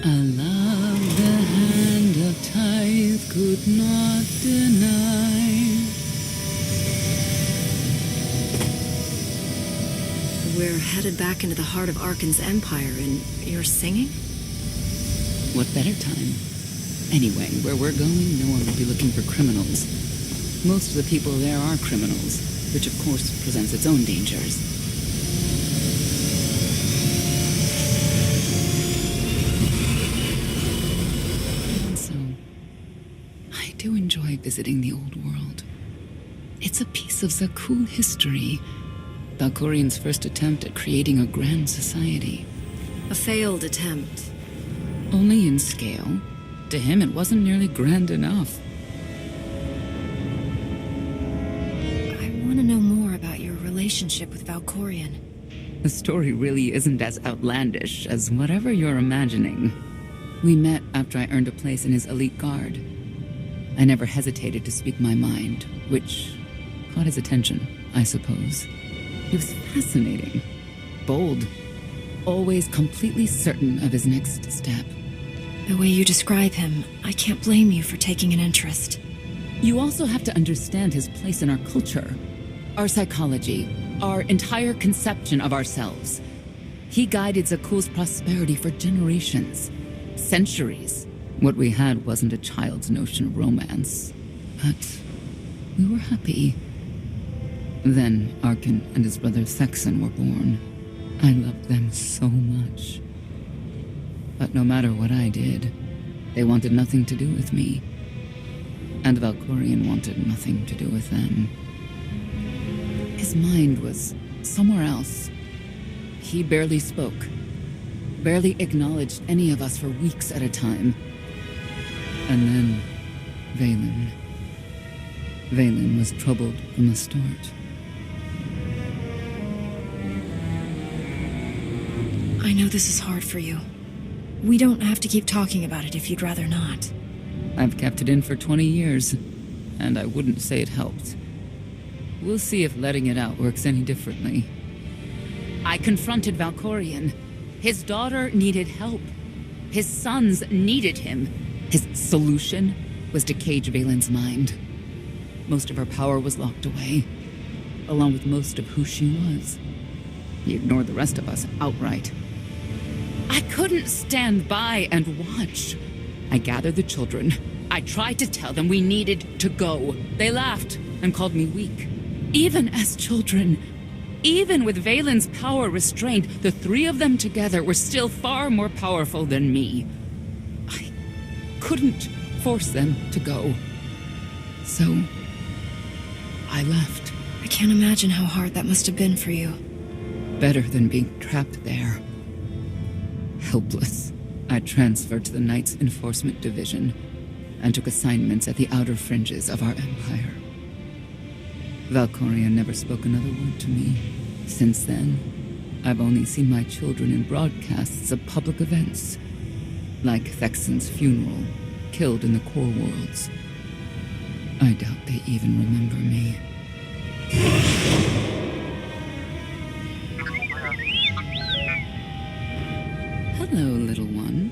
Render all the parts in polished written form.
A love the hand of tithe could not deny. We're headed back into the heart of Arkan's empire, and you're singing? What better time? Anyway, where we're going, no one will be looking for criminals. Most of the people there are criminals, which of course presents its own dangers. And so, I do enjoy visiting the old world. It's a piece of Zakul history. Valkorian's first attempt at creating a grand society. A failed attempt. Only in scale. To him, it wasn't nearly grand enough. I want to know more about your relationship with Valkorian. The story really isn't as outlandish as whatever you're imagining. We met after I earned a place in his elite guard. I never hesitated to speak my mind, which caught his attention, I suppose. He was fascinating, bold, always completely certain of his next step. The way you describe him, I can't blame you for taking an interest. You also have to understand his place in our culture, our psychology, our entire conception of ourselves. He guided Zakul's prosperity for generations, centuries. What we had wasn't a child's notion of romance, but we were happy. Then Arkan and his brother Thexan were born. I loved them so much. But no matter what I did, they wanted nothing to do with me. And Valkorian wanted nothing to do with them. His mind was somewhere else. He barely spoke, barely acknowledged any of us for weeks at a time. And then, Vaylin. Vaylin was troubled from the start. I know this is hard for you. We don't have to keep talking about it if you'd rather not. I've kept it in for 20 years, and I wouldn't say it helped. We'll see if letting it out works any differently. I confronted Valkorian. His daughter needed help. His sons needed him. His solution was to cage Vaylin's mind. Most of her power was locked away, along with most of who she was. He ignored the rest of us outright. I couldn't stand by and watch. I gathered the children. I tried to tell them we needed to go. They laughed and called me weak. Even as children, even with Vaylin's power restrained, the three of them together were still far more powerful than me. I couldn't force them to go. So, I left. I can't imagine how hard that must have been for you. Better than being trapped there. Helpless, I transferred to the Knights Enforcement Division and took assignments at the outer fringes of our empire. Valkorian never spoke another word to me. Since then, I've only seen my children in broadcasts of public events, like Thexan's funeral, killed in the core worlds. I doubt they even remember me. Hello, little one.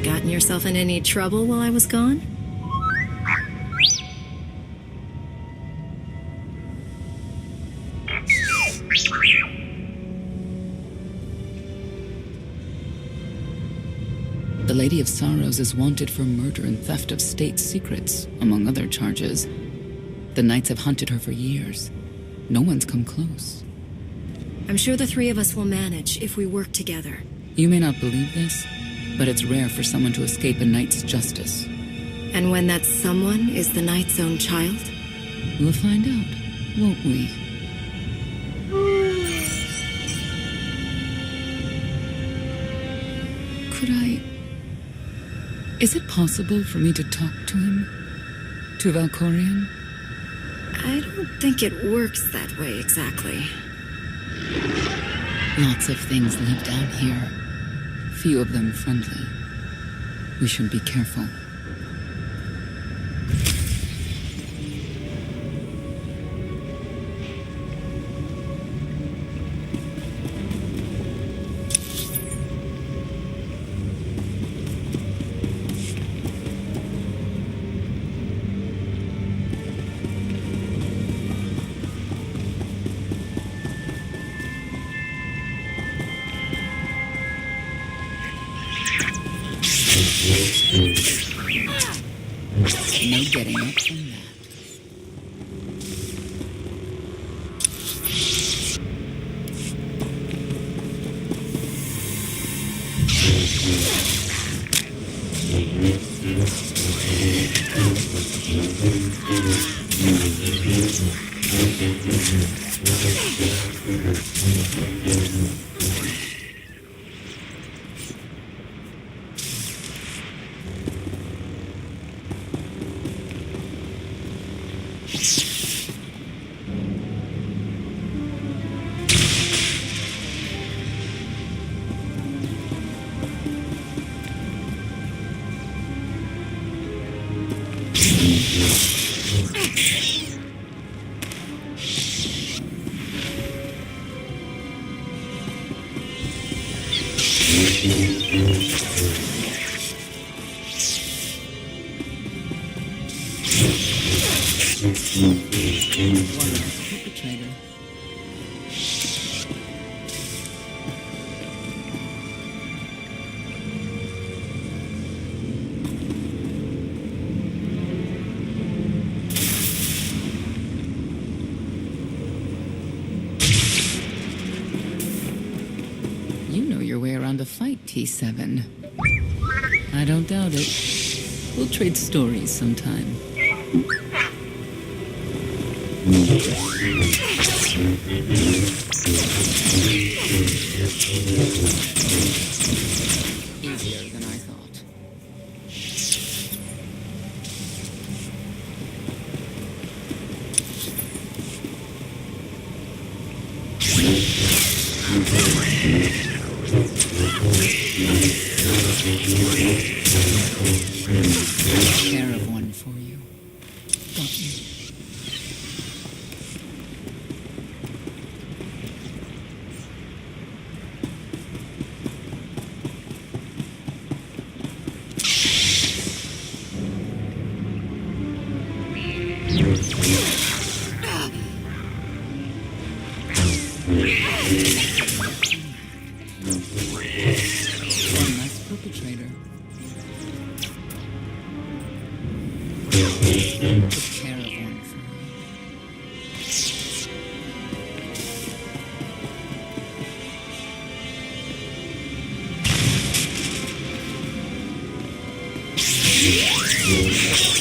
Gotten yourself in any trouble while I was gone? The Lady of Sorrows is wanted for murder and theft of state secrets, among other charges. The Knights have hunted her for years. No one's come close. I'm sure the three of us will manage if we work together. You may not believe this, but it's rare for someone to escape a knight's justice. And when that someone is the knight's own child? We'll find out, won't we? Could I... Is it possible for me to talk to him? To Valkorian? I don't think it works that way exactly. Lots of things live down here. Few of them friendly. We should be careful. No getting up from that. One less perpetrator. You know your way around a fight, T7. I don't doubt it. We'll trade stories sometime. Easier than I thought. Take care of one for you. Got you. One less perpetrator. Take care of one for me.